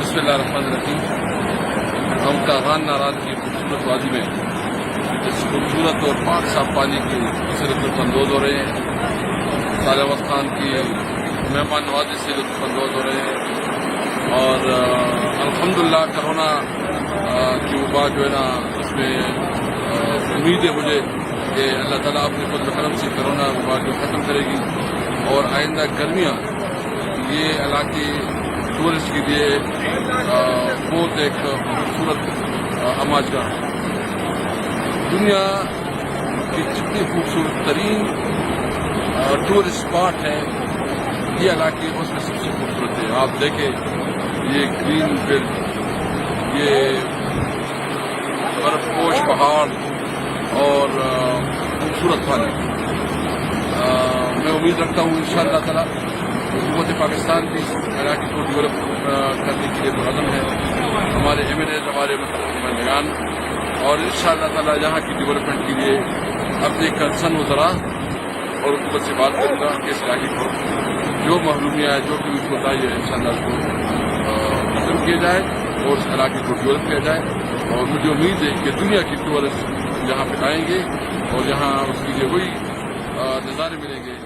بسم اللہ الرحمن الرحیم. ہم کاغان ناراد کی خوبصورت وادی میں اس خوبصورت اور پاک صاف پانی کی سے لطف اندوز ہو رہے ہیں. سارے وقتان کی مہمان نوازی سے لطف اندوز ہو رہے ہیں اور الحمدللہ کرونا کی وبا جو ہے نا اس میں امید ہے مجھے کہ اللہ تعالیٰ اپنے فضل و کرم سے کرونا وبا کو ختم کرے گی اور آئندہ گرمیاں یہ علاقے ٹورسٹ کے لیے بہت ایک خوبصورت اماج کا. دنیا کی جتنی خوبصورت ترین ٹورسٹ اسپاٹ ہے یہ علاقے اس میں سب سے خوبصورت ہے. آپ دیکھیں یہ گرین بیلٹ، یہ برف پوش پہاڑ اور خوبصورت پانی. میں امید رکھتا ہوں انشاءاللہ تعالیٰ حکومت پاکستان بھی اس علاقے کو ڈیولپ کرنے کے لیے پرعزم ہے. ہمارے ایم این ایز، ہمارے نمائندگان اور انشاءاللہ تعالیٰ یہاں کی ڈیولپمنٹ کے لیے اپنے کنسرن وزراء اور حکومت سے بات کروں گا کہ اس علاقے کو جو محرومیاں ہے، جو بھی کوتاہی ہے، انشاءاللہ اس کو ختم کیا جائے اور اس علاقے کو ڈیولپ کیا جائے. اور مجھے امید ہے کہ دنیا کی ٹورسٹ یہاں پہ آئیں گے اور یہاں اس کے لیے وہی نظارے ملیں گے